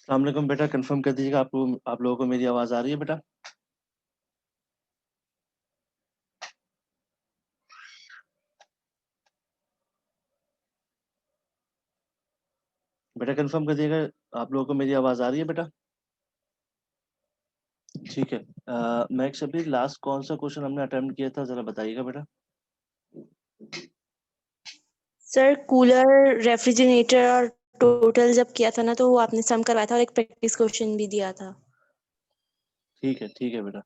अस्सलाम वालेकुम बेटा, कंफर्म कर दीजिएगा आप लोगों को मेरी आवाज़ आ रही है बेटा? बेटा कंफर्म कर दीजिएगा, आप लोगों को मेरी आवाज़ आ रही है बेटा? ठीक है। मैं शबीर, लास्ट कौन सा क्वेश्चन हमने अटेम्प्ट किया था, ज़रा बताइएगा बेटा। सर कूलर, रेफ्रिजरेटर और टोटल जब किया था ना तो वो आपने सम करवाया था और एक प्रैक्टिस क्वेश्चन भी दिया था। ठीक है बेटा।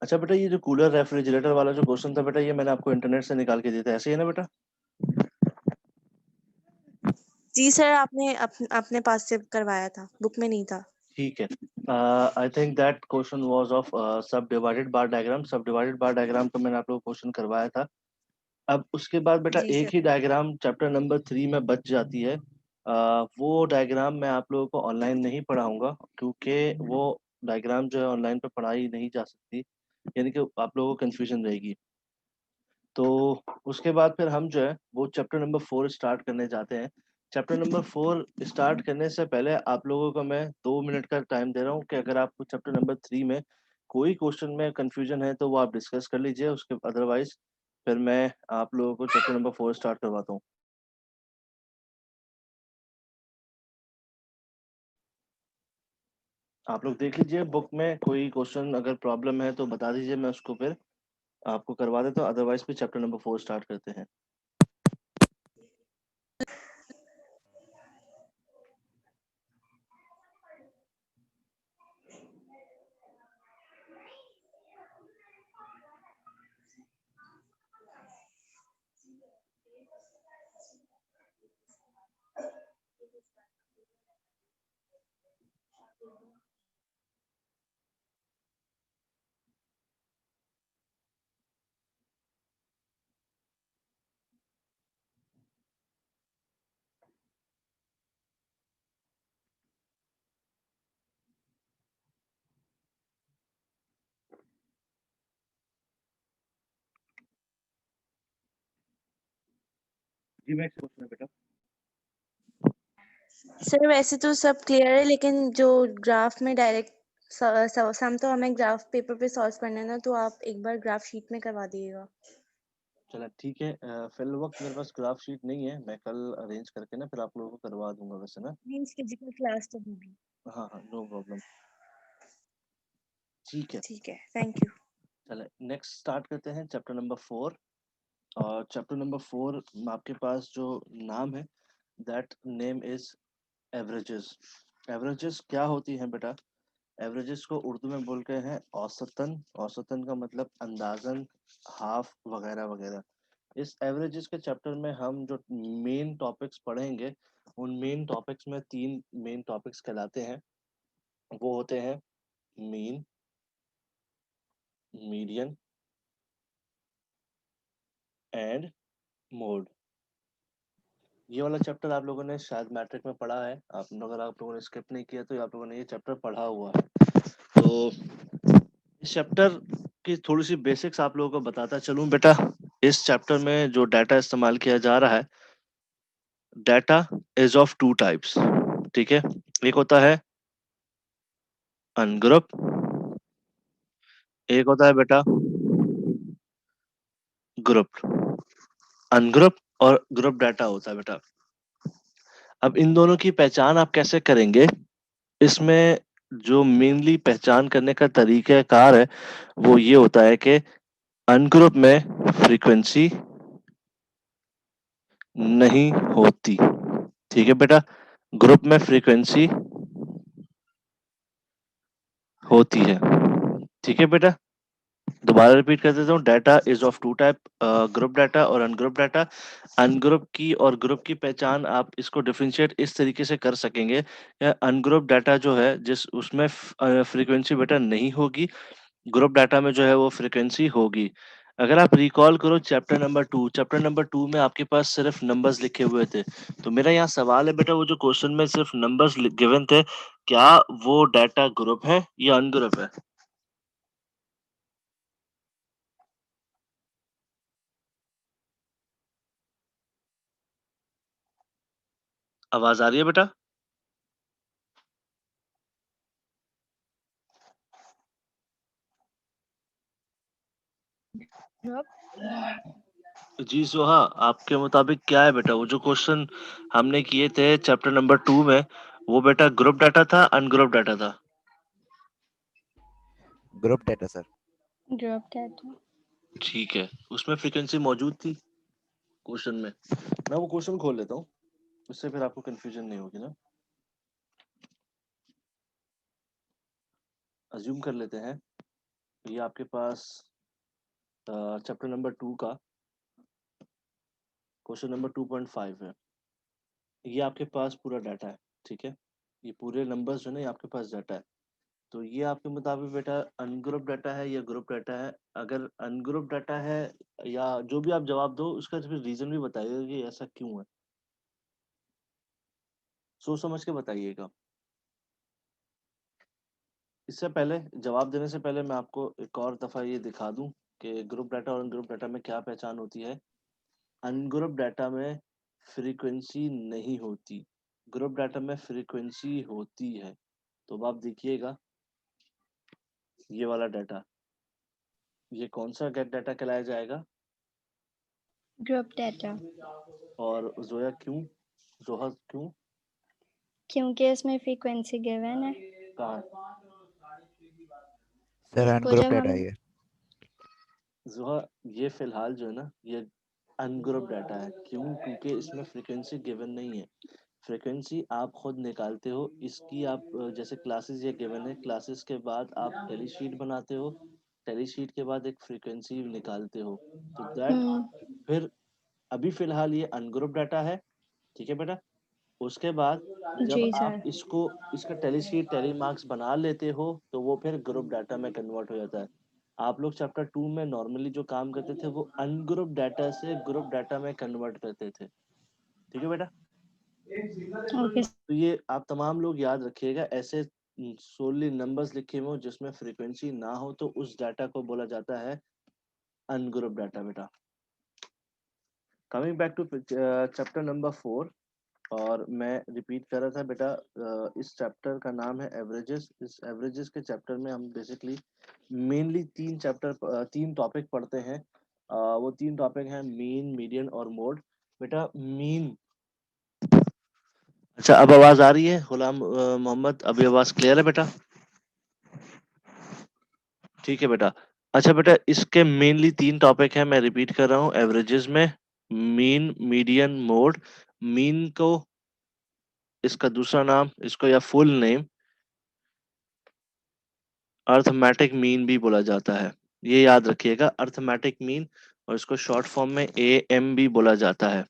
अच्छा बेटा, ये जो कूलर रेफ्रिजरेटर वाला जो क्वेश्चन था बेटा, ये मैंने आपको इंटरनेट से निकाल के दिया था, ऐसे ही है ना बेटा? जी सर, आपने पास से करवाया था, बुक में नहीं था। ठीक है। I think that question was of सब डिवाइडेड बार डायग्राम। सब डिवाइडेड बार डायग्राम का मैंने आप लोगों को क्वेश्चन करवाया था। अब उसके बाद बेटा जी एक सर। ही डायग्राम चैप्टर नंबर 3 में बच जाती है। वो डायग्राम मैं आप लोगों को ऑनलाइन नहीं पढ़ाऊंगा, क्योंकि वो डायग्राम जो है ऑनलाइन पे पढ़ाई नहीं जा सकती, यानी कि आप लोगों को कंफ्यूजन रहेगी। तो उसके बाद फिर हम जो है वो चैप्टर नंबर 4 स्टार्ट करने जाते हैं। चैप्टर नंबर 4 स्टार्ट करने से पहले आप लोगों को मैं 2 मिनट का टाइम दे रहा हूँ कि अगर आपको चैप्टर नंबर 3 में कोई क्वेश्चन में कंफ्यूजन है तो वो आप डिस्कस कर लीजिए, उसके अदरवाइज फिर मैं आप लोगों को चैप्टर नंबर 4 स्टार्ट करवाता हूँ। आप लोग देख लीजिए बुक में कोई क्वेश्चन अगर प्रॉब्लम है तो बता दीजिए, मैं उसको फिर आपको करवा देता हूँ, अदरवाइज फिर चैप्टर नंबर 4 स्टार्ट करते हैं। जी नेक्स्ट क्वेश्चन है बेटा। सर वैसे तो सब क्लियर है, लेकिन जो ग्राफ में डायरेक्ट सम तो हमें ग्राफ पेपर पे सॉल्व करना है ना, तो आप एक बार ग्राफ शीट में करवा दीजिएगा। चला ठीक है। फिल वक्त मेरे पास ग्राफ शीट नहीं है, मैं कल अरेंज करके ना फिर आप लोगों को करवा दूंगा वैसे ना। मीन्स फिजिकल क्लास तो होगी। हाँ हाँ, नो प्रॉब्लम। ठीक है। ठीक है, थैंक यू। चले नेक्स्ट स्टार्ट करते हैं चैप्टर नंबर 4। और चैप्टर नंबर 4 आपके पास जो नाम है, that name is averages. Averages क्या होती हैं बेटा? एवरेजेस को उर्दू में बोलते हैं औसतन। औसतन का मतलब अंदाजन, हाफ वगैरह वगैरह। इस एवरेजेस के चैप्टर में हम जो मेन टॉपिक्स पढ़ेंगे, उन मेन टॉपिक्स में 3 मेन टॉपिक्स कहलाते हैं। वो होते हैं मीन, मीडियन एंड मोड। ये वाला चैप्टर आप लोगों ने शायद मैट्रिक में पढ़ा है। अगर आप लोगों ने स्किप नहीं किया तो आप लोगों ने ये चैप्टर पढ़ा हुआ है। तो इस चैप्टर की थोड़ी सी बेसिक्स आप लोगों को बताता चलूं बेटा। इस चैप्टर में जो डाटा इस्तेमाल किया जा रहा है, डाटा इज ऑफ 2 टाइप्स। ठीक है। एक होता है अनग्रुप, एक होता है बेटा ग्रुप। अनग्रुप और ग्रुप डाटा होता है बेटा। अब इन दोनों की पहचान आप कैसे करेंगे? इसमें जो मेनली पहचान करने का तरीकाकार है वो ये होता है कि अनग्रुप में फ्रीक्वेंसी नहीं होती। ठीक है बेटा। ग्रुप में फ्रीक्वेंसी होती है। ठीक है बेटा। दोबारा रिपीट कर देता हूँ, data is of two type, group data और अनग्रुप डाटा। अनग्रुप की और ग्रुप की पहचान आप इसको डिफरेंशिएट इस तरीके से कर सकेंगे, अनग्रुप डाटा जो है जिस उसमें फ्रीक्वेंसी बेटा नहीं होगी, ग्रुप डाटा में जो है वो फ्रीक्वेंसी होगी। अगर आप रिकॉल करो चैप्टर नंबर 2 में आपके पास सिर्फ नंबर्स लिखे हुए थे, तो मेरा यहाँ सवाल है बेटा, वो जो क्वेश्चन में सिर्फ नंबर्स गिवन थे, क्या वो डाटा ग्रुप है या अनग्रुप है? आवाज आ रही है बेटा? जी सोहा, आपके मुताबिक क्या है बेटा, वो जो क्वेश्चन हमने किए थे चैप्टर नंबर 2 में, वो बेटा ग्रुप डाटा था अनग्रुप डाटा था? Group data sir. Group data. ठीक है, उसमें फ्रीक्वेंसी मौजूद थी क्वेश्चन में? मैं वो क्वेश्चन खोल लेता हूँ, उससे फिर आपको कंफ्यूजन नहीं होगी ना। अज्यूम कर लेते हैं ये आपके पास चैप्टर नंबर 2 का क्वेश्चन नंबर 2.5 है। ये आपके पास पूरा डाटा है, ठीक है? ये पूरे नंबर्स जो है ना, ये आपके पास डाटा है। तो ये आपके मुताबिक बेटा अनग्रुप डाटा है या ग्रुप डाटा है? अगर अनग्रुप डाटा है, या जो भी आप जवाब दो उसका फिर रीजन भी बताइएगा कि ऐसा क्यों है, सोच समझ के बताइएगा। इससे पहले, जवाब देने से पहले, मैं आपको एक और दफा ये दिखा दूं कि ग्रुप डाटा और अनग्रुप डाटा में क्या पहचान होती है। अनग्रुप डाटा में फ्रीक्वेंसी नहीं होती, ग्रुप डाटा में फ्रीक्वेंसी होती है। तो अब आप देखिएगा ये वाला डाटा, ये कौन सा गेट डाटा कहलाया जाएगा? Group data. और जोया क्यों, जोहा क्यों, क्योंकि इसमें फ्रीक्वेंसी गिवन है। कहाँ? सर वो अनग्रुप जब डाटा हम है ये। जोहा ये फिलहाल जो है ना, ये अनग्रुप डाटा है। क्यों? क्योंकि इसमें फ्रीक्वेंसी गिवन नहीं है। फ्रीक्वेंसी आप खुद निकालते हो इसकी। आप जैसे क्लासेस ये गिवन है, क्लासेस के बाद आप टेली शीट बनाते हो, टेली शीट के बाद एक फ्रीक्वेंसी निकालते हो, तो दैट फिर अभी फिलहाल ये अनग्रुप डाटा है, ठीक है बेटा? उसके बाद जब जी आप सर। इसको, इसका टेली शीट टेली मार्क्स बना लेते हो, तो वो फिर ग्रुप डाटा में कन्वर्ट हो जाता है। आप लोग चैप्टर 2 में नॉर्मली जो काम करते थे वो अनग्रुप डाटा से ग्रुप डाटा में कन्वर्ट करते थे, ठीक है बेटा? ओके। तो ये आप तमाम लोग याद रखिएगा, ऐसे सोली नंबर्स लिखे हुए हो जिसमें फ्रीक्वेंसी ना हो, तो उस डाटा को बोला जाता है अनग्रुप डाटा बेटा। Coming back to chapter number 4, और मैं रिपीट कर रहा था बेटा, इस चैप्टर का नाम है एवरेजेस। इस एवरेजेस के चैप्टर में हम बेसिकली मेनली 3 टॉपिक पढ़ते हैं। वो 3 टॉपिक हैं मीन, मीडियन और मोड। बेटा मीन, अच्छा अब आवाज आ रही है गुलाम मोहम्मद? अभी आवाज क्लियर है बेटा? ठीक है बेटा। अच्छा बेटा, इसके मेनली 3 टॉपिक हैं, मैं रिपीट कर रहा हूँ एवरेजेस में, मीन, मीडियन, मोड। मीन को, इसका दूसरा नाम, इसको या फुल नेम अर्थमेटिक मीन भी बोला जाता है। ये याद रखिएगा, अर्थमेटिक मीन, और इसको शॉर्ट फॉर्म में AM भी बोला जाता है,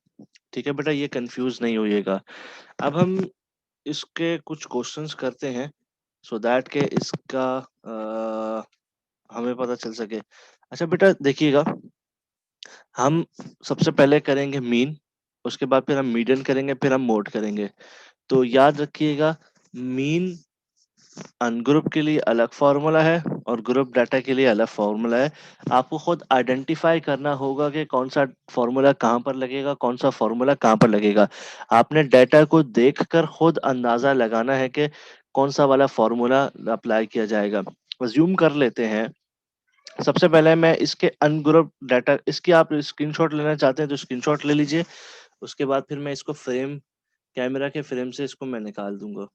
ठीक है बेटा? ये कंफ्यूज नहीं होइएगा। अब हम इसके कुछ क्वेश्चंस करते हैं, सो दैट के इसका हमें पता चल सके। अच्छा बेटा देखिएगा, हम सबसे पहले करेंगे मीन, उसके बाद फिर हम मीडियन करेंगे, फिर हम मोड करेंगे। तो याद रखिएगा, मीन अनग्रुप के लिए अलग फॉर्मूला है और ग्रुप डाटा के लिए अलग फॉर्मूला है। आपको खुद आइडेंटिफाई करना होगा कि कौन सा फॉर्मूला कहाँ पर लगेगा, कौन सा फॉर्मूला कहाँ पर लगेगा। आपने डाटा को देखकर खुद अंदाजा लगाना है कि कौन सा वाला फॉर्मूला अप्लाई किया जाएगा। अज्यूम कर लेते हैं, सबसे पहले मैं इसके अनग्रुप डाटा, इसकी आप स्क्रीनशॉट लेना चाहते हैं तो स्क्रीनशॉट ले लीजिए। उसके बाद फिर मैं इसको फ्रेम, कैमरा के फ्रेम से इसको मैं निकाल दूंगा।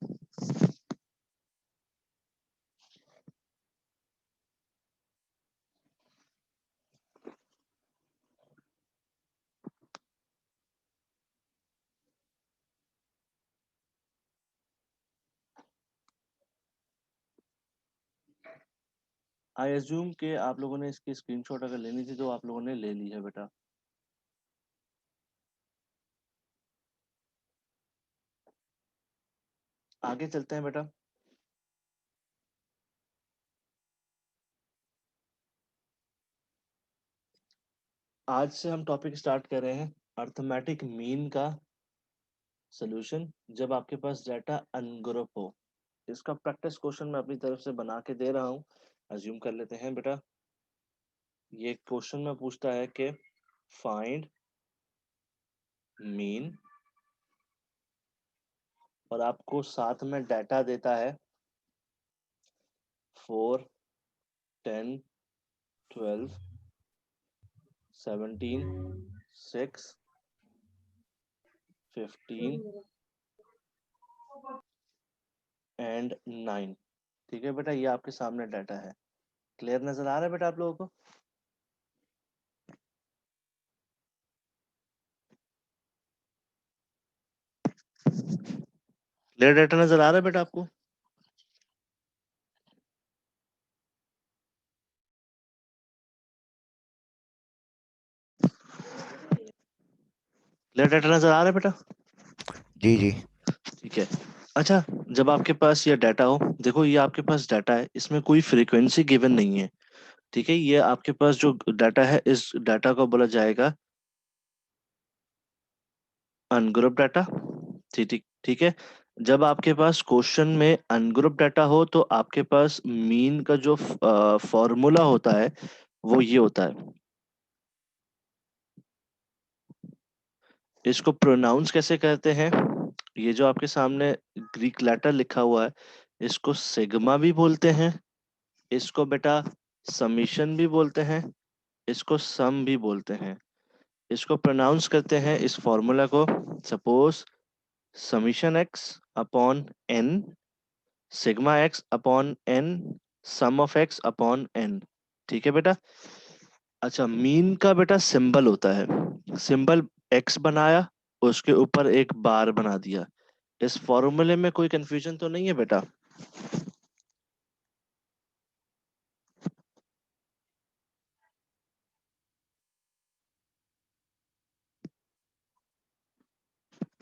आई एज्यूम कि आप लोगों ने इसकी स्क्रीनशॉट अगर लेनी थी तो आप लोगों ने ले ली है बेटा। आगे चलते हैं बेटा। आज से हम टॉपिक स्टार्ट कर रहे हैं अर्थमेटिक मीन का सॉल्यूशन जब आपके पास डाटा अनग्रुप हो। इसका प्रैक्टिस क्वेश्चन मैं अपनी तरफ से बना के दे रहा हूँ। अज्यूम कर लेते हैं बेटा। ये क्वेश्चन में पूछता है कि फाइंड मीन, और आपको साथ में डाटा देता है 4, 10, 12, 17, 6, 15 एंड 9। ठीक है बेटा, ये आपके सामने डाटा है। क्लियर नजर आ रहा है बेटा आप लोगों को? क्लियर डाटा नजर आ रहा है बेटा आपको? क्लियर डाटा नजर आ रहा है बेटा? जी जी। ठीक है। अच्छा, जब आपके पास ये डाटा हो, देखो ये आपके पास डाटा है, इसमें कोई फ्रीक्वेंसी गिवन नहीं है। ठीक है, ये आपके पास जो डाटा है, इस डाटा को बोला जाएगा अनग्रुप डाटा। ठीक ठीक ठीक है। जब आपके पास क्वेश्चन में अनग्रुप डाटा हो तो आपके पास मीन का जो फॉर्मूला होता है वो ये होता है। इसको प्रोनाउंस कैसे करते हैं? ये जो आपके सामने ग्रीक लेटर लिखा हुआ है, इसको सिग्मा भी बोलते हैं, इसको बेटा समीशन भी बोलते हैं, इसको सम भी बोलते हैं। इसको प्रोनाउंस करते हैं इस फॉर्मूला को। Suppose summation X upon N, sigma X upon N, sum of X upon N. ठीक है बेटा। अच्छा, मीन का बेटा सिंबल होता है, सिंबल एक्स बनाया, उसके ऊपर एक बार बना दिया। इस फॉर्मूले में कोई कंफ्यूजन तो नहीं है बेटा?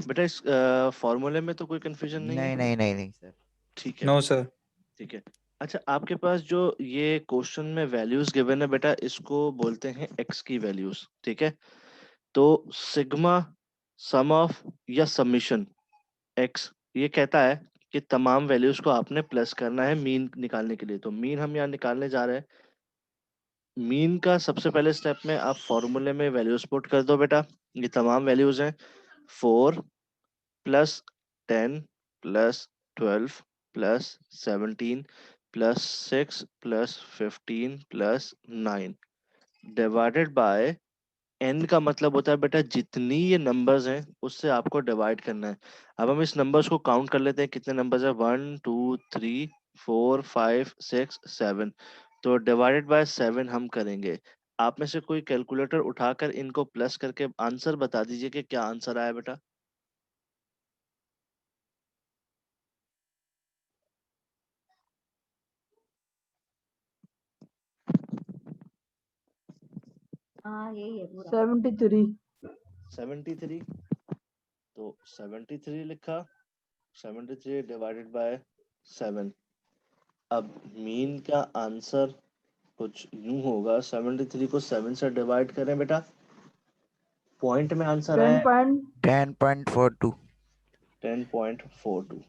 बेटा इस फॉर्मूले में तो कोई कंफ्यूजन नहीं नहीं है? नहीं नहीं नहीं सर। ठीक है। No sir. ठीक है। अच्छा, आपके पास जो ये क्वेश्चन में वैल्यूज गिवन है बेटा, इसको बोलते हैं एक्स की वैल्यूज। ठीक है। तो सिग्मा, सम ऑफ या समीशन एक्स, ये कहता है कि तमाम वैल्यूज को आपने प्लस करना है मीन निकालने के लिए। तो मीन हम यहाँ निकालने जा रहे हैं। मीन का सबसे पहले स्टेप में आप फॉर्मूले में वैल्यूज पुट कर दो बेटा। ये तमाम वैल्यूज हैं। 4 plus 10 plus 12 plus 17 plus 6 plus 15 plus 9 divided by N का मतलब होता है बेटा जितनी ये नंबर्स हैं उससे आपको डिवाइड करना है। अब हम इस नंबर्स को काउंट कर लेते हैं, कितने नंबर्स है, 1 2 3 4 5 6 7। तो डिवाइडेड बाय 7 हम करेंगे। आप में से कोई कैलकुलेटर उठाकर इनको प्लस करके आंसर बता दीजिए कि क्या आंसर आया बेटा। हाँ यही है पूरा 73। 73। तो 73 लिखा, 73 डिवाइडेड बाय 7। अब मीन का आंसर कुछ यूं होगा, 73 को 7 से डिवाइड करें बेटा, पॉइंट में आंसर है 10.42। 10.42।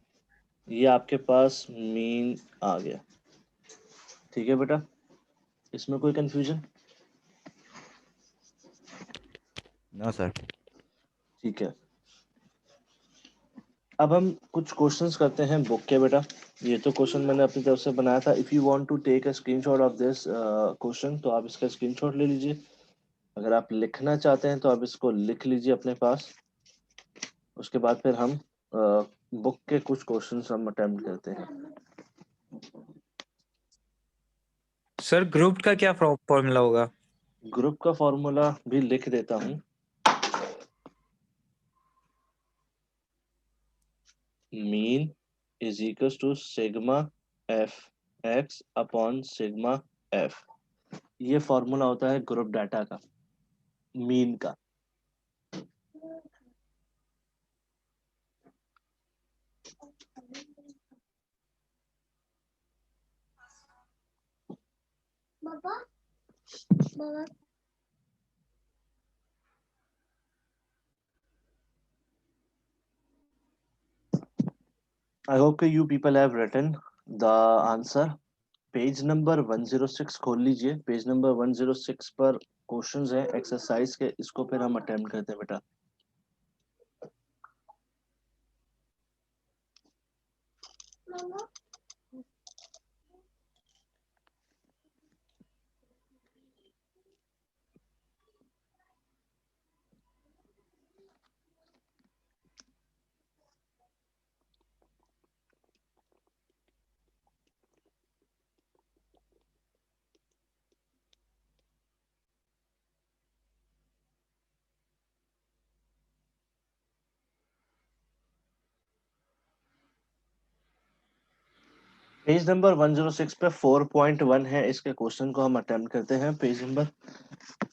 ये आपके पास मीन आ गया। ठीक है बेटा, इसमें कोई कंफ्यूजन? No sir. ठीक है। अब हम कुछ क्वेश्चंस करते हैं बुक के बेटा। ये तो क्वेश्चन मैंने अपनी तरफ से बनाया था। If you want to take a screenshot of this question तो आप इसका स्क्रीनशॉट ले लीजिए। अगर आप लिखना चाहते हैं तो आप इसको लिख लीजिए अपने पास। उसके बाद फिर हम बुक के कुछ क्वेश्चंस हम अटेम्प्ट करते हैं। सर ग्रुप का क्या फॉर्मूला होगा? ग्रुप का फॉर्मूला भी लिख देता हूँ। Mean is equal to sigma F X upon sigma F. ये फॉर्मूला होता है ग्रुप डाटा का, मीन का। I hope you people have written the answer. Page number 106 खोल लीजिए। पेज नंबर 106 पर क्वेश्चंस हैं एक्सरसाइज के, इसको फिर हम अटेम्प्ट करते हैं बेटा। पेज नंबर 106 पे 4.1 है, इसके क्वेश्चन को हम अटेम्प्ट करते हैं। पेज नंबर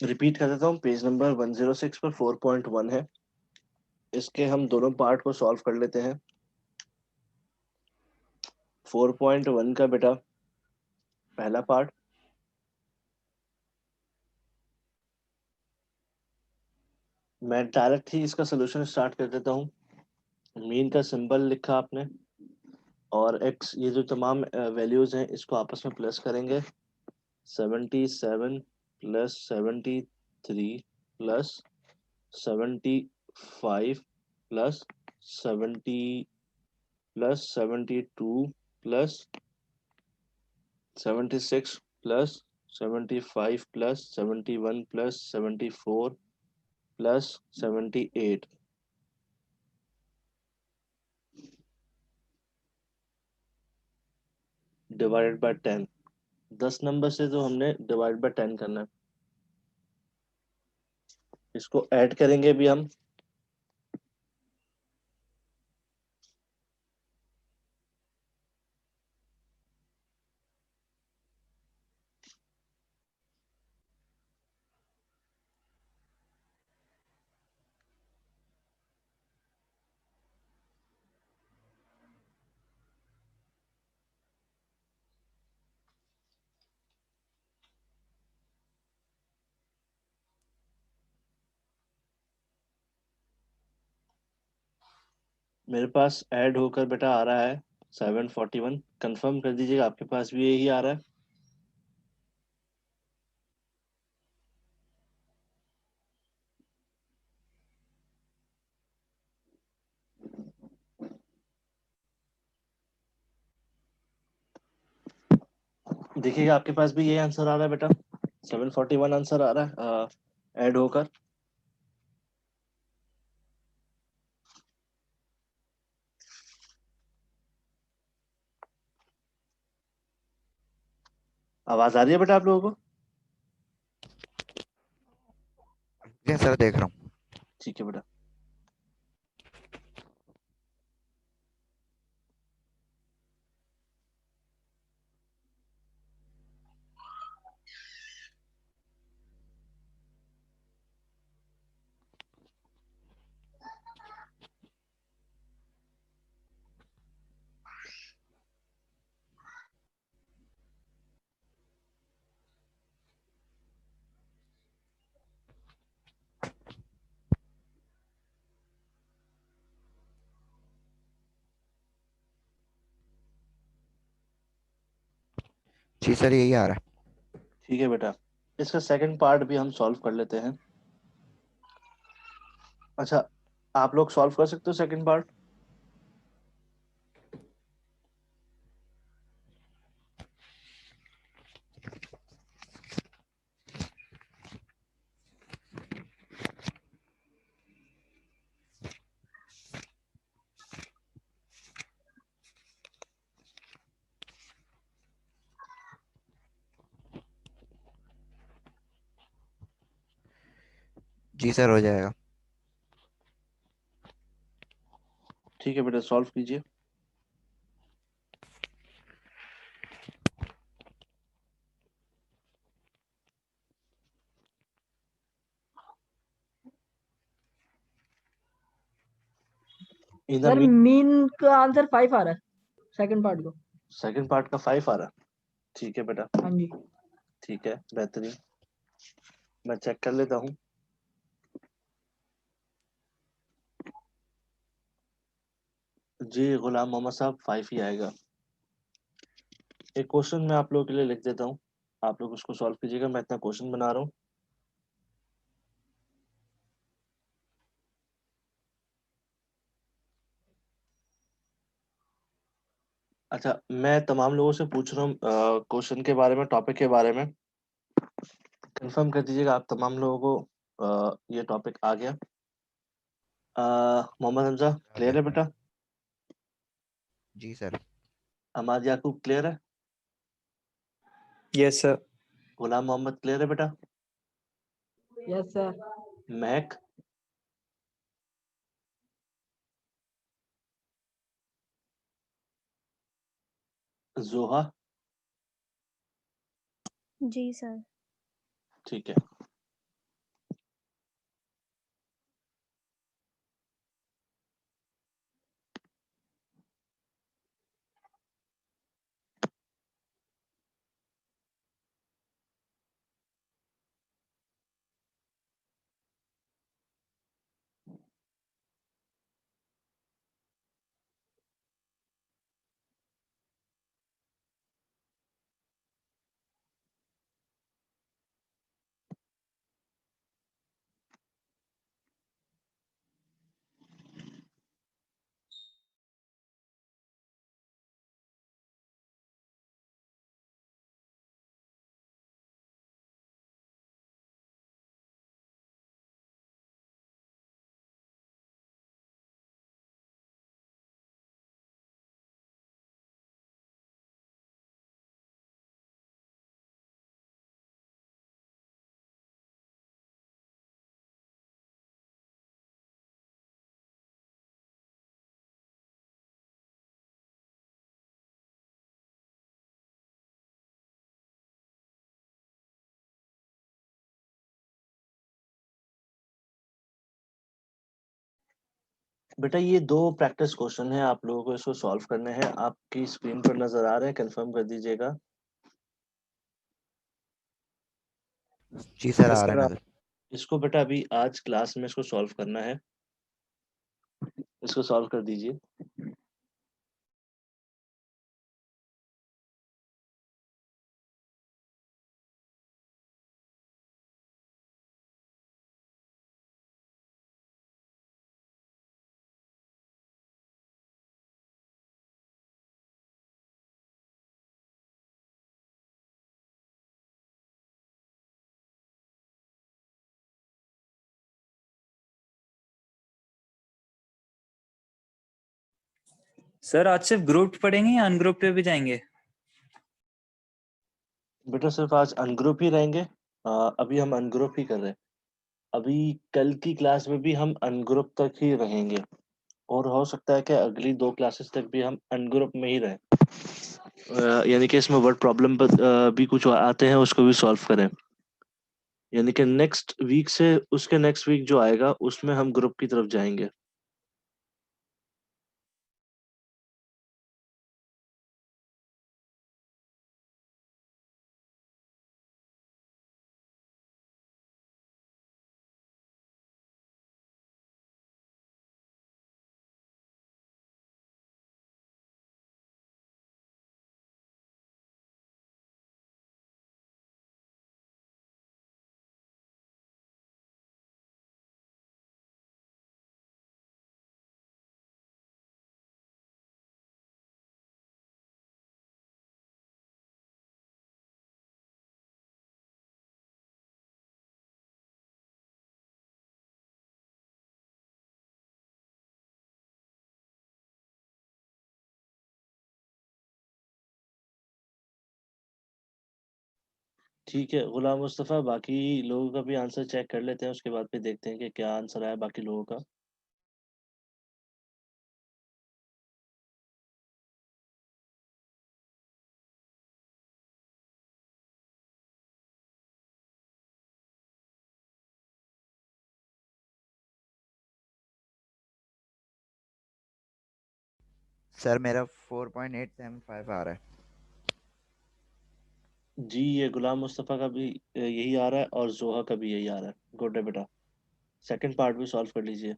रिपीट कर देता हूँ, पेज नंबर 106 पर 4.1 है। इसके हम दोनों पार्ट को सॉल्व कर लेते हैं। 4.1 का बेटा पहला पार्ट, मैं डायरेक्ट ही इसका सोल्यूशन स्टार्ट कर देता हूँ। मीन का सिंबल लिखा आपने, और एक्स ये जो तमाम वैल्यूज हैं इसको आपस में प्लस करेंगे। 77 plus 73 plus 75 plus 70 plus 72 plus 76 plus 75 plus 71 plus 74 plus 78 divided by 10। 10 number से जो हमने डिवाइड बाय 10 करना है, इसको ऐड करेंगे भी हम। मेरे पास ऐड होकर बेटा आ रहा है 741। कंफर्म कर दीजिएगा आपके पास भी यही आ रहा है। देखिएगा आपके पास भी यही आंसर आ रहा है बेटा, 741 आंसर आ रहा है ऐड होकर। आवाज आ रही है बेटा आप लोगों को? जी सर देख रहा हूँ। ठीक है बेटा। जी सर यही आ रहा है। ठीक है बेटा, इसका सेकंड पार्ट भी हम सॉल्व कर लेते हैं। अच्छा, आप लोग सॉल्व कर सकते हो सेकंड पार्ट? जी सर हो जाएगा। ठीक है बेटा, सॉल्व कीजिए। In the sir mean mean का आंसर 5 आ रहा है, सेकंड पार्ट को। सेकंड पार्ट का 5 आ रहा है। ठीक है बेटा, हाँ जी। ठीक है, बेहतरीन। मैं चेक कर लेता हूँ। जी गुलाम मोहम्मद साहब 5 ही आएगा। एक क्वेश्चन मैं आप लोगों के लिए लिख देता हूँ, आप लोग उसको सॉल्व कीजिएगा। मैं इतना क्वेश्चन बना रहा हूँ। अच्छा, मैं तमाम लोगों से पूछ रहा हूँ क्वेश्चन के बारे में, टॉपिक के बारे में। कंफर्म कर दीजिएगा आप तमाम लोगों को ये टॉपिक आ गया। मोहम्मद हमजा आ गया। क्लियर है बेटा? जी सर। अमाद याकूब क्लियर है? Yes sir. Ghulam Mohammad clear है बेटा? Yes sir. महक? जोहा? जी सर। ठीक है। बेटा ये दो प्रैक्टिस क्वेश्चन है, आप लोगों को इसको सॉल्व करने हैं। आपकी स्क्रीन पर नजर आ रहे हैं, कंफर्म कर दीजिएगा। जी सर, यस आ रहा सर। है नजर। इसको बेटा अभी आज क्लास में इसको सॉल्व करना है, इसको सॉल्व कर दीजिए। सर आज सिर्फ ग्रुप पढ़ेंगे या अनग्रुप पे भी जाएंगे? बेटा सिर्फ आज अनग्रुप ही रहेंगे। अभी हम अनग्रुप ही कर रहे हैं। अभी कल की क्लास में भी हम अनग्रुप तक ही रहेंगे, और हो सकता है कि अगली दो क्लासेस तक भी हम अनग्रुप में ही रहें। यानी कि इसमें वर्ड प्रॉब्लम भी कुछ आते हैं, उसको भी सॉल्व करें। यानी कि नेक्स्ट वीक से उसके नेक्स्ट वीक जो आएगा उसमें हम ग्रुप की तरफ जाएंगे। ठीक है गुलाम मुस्तफ़ा, बाकी लोगों का भी आंसर चेक कर लेते हैं, उसके बाद फिर देखते हैं कि क्या आंसर आया बाकी लोगों का। सर मेरा 4.875 आ रहा है। जी ये गुलाम मुस्तफ़ा का भी यही आ रहा है और जोहा का भी यही आ रहा है। गुड है बेटा, सेकंड पार्ट भी सॉल्व कर लीजिए।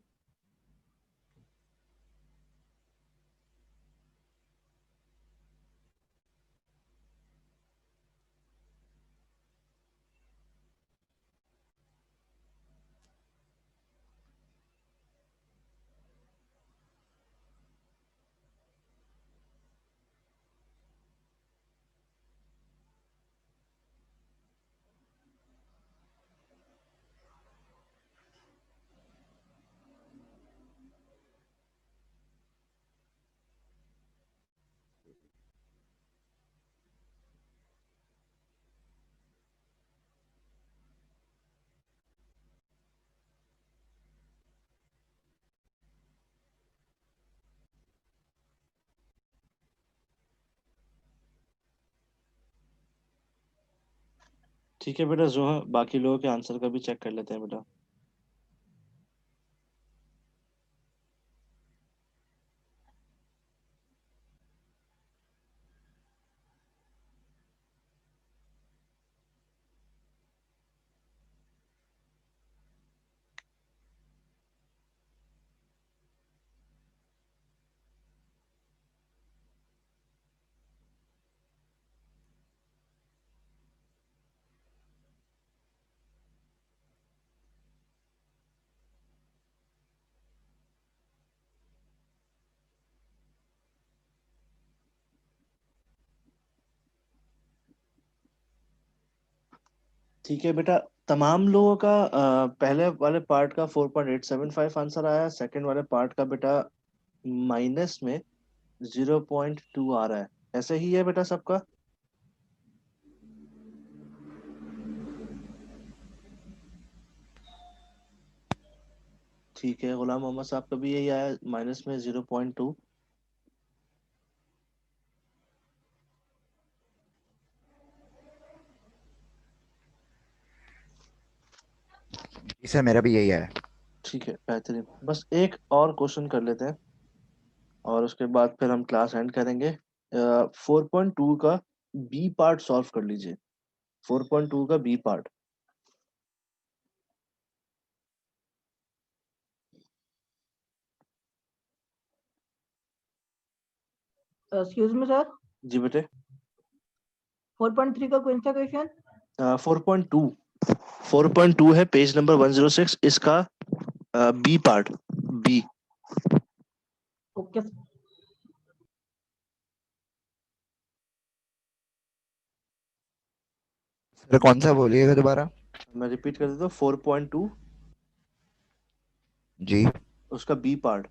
ठीक है बेटा जोहा, बाकी लोगों के आंसर का भी चेक कर लेते हैं बेटा। ठीक है बेटा, तमाम लोगों का पहले वाले पार्ट का 4.875 आंसर आया, सेकंड वाले पार्ट का बेटा माइनस में 0.2 आ रहा है। ऐसे ही है बेटा सबका? ठीक है, गुलाम मोहम्मद साहब का भी यही आया, माइनस में 0.2। जी सर मेरा भी यही है। ठीक है बेहतरीन, बस एक और क्वेश्चन कर लेते हैं और उसके बाद फिर हम क्लास एंड करेंगे। 4.2 का बी पार्ट सॉल्व कर लीजिए। 4.2 का b part. Excuse me sir, जी बेटे। 4.3 का कौन सा क्वेश्चन? 4.2, 4.2 है पेज नंबर 106, इसका B part, B. Okay sir कौन सा बोलिएगा दोबारा? मैं रिपीट कर देता हूँ, 4.2 जी। उसका बी पार्ट।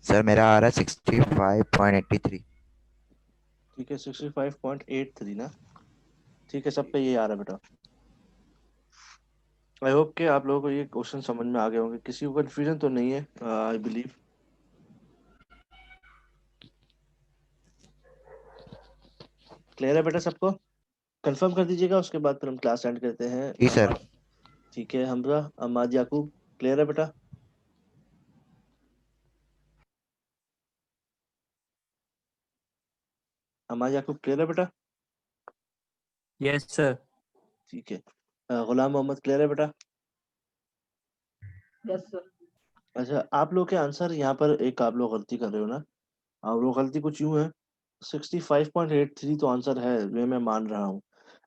सर मेरा आ रहा है 65.83। ठीक है, 65.83 ना? ठीक है, सब पे ये आ रहा है बेटा। आई होप कि आप लोगों को ये क्वेश्चन समझ में आ गए होंगे, किसी को कंफ्यूजन तो नहीं है आई बिलीव। क्लियर है बेटा सबको? कंफर्म कर दीजिएगा, उसके बाद फिर हम क्लास एंड करते जी हैं। सर। ठीक है, हमजा अम्माद याकूब, क्लियर है बेटा? हमारे आपको क्लियर है बेटा? Yes sir. ठीक है। गुलाम मोहम्मद क्लियर है बेटा? Yes, sir. अच्छा, आप लोग के आंसर यहाँ पर एक आप लोग गलती कर रहे हो ना। आप लोग गलती कुछ यूं है, 65.83 तो आंसर है, ये मैं मान रहा हूँ।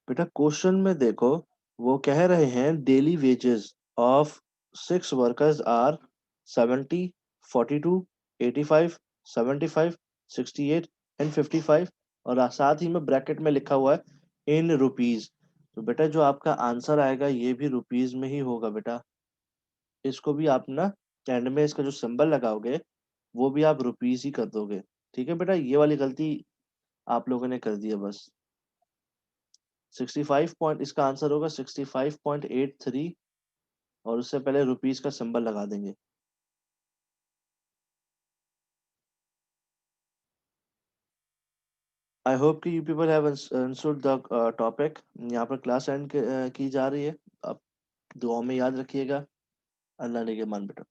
बेटा क्वेश्चन में देखो, वो कह रहे हैं daily wages of 6 workers are 70, 42, 85, 75, 68 and 55, और साथ ही में ब्रैकेट में लिखा हुआ है इन रुपीज। तो बेटा जो आपका आंसर आएगा ये भी रुपीज में ही होगा बेटा। इसको भी आप ना एंड में इसका जो सिंबल लगाओगे वो भी आप रुपीज ही कर दोगे। ठीक है बेटा, ये वाली गलती आप लोगों ने कर दी है बस। 65 पॉइंट, इसका आंसर होगा 65.83, और उससे पहले रुपीज का सिंबल लगा देंगे। आई होप कि you people have understood the topic. यहाँ पर क्लास एंड की जा रही है। आप दुआ में याद रखिएगा। अल्लाह ने के मान बेटा।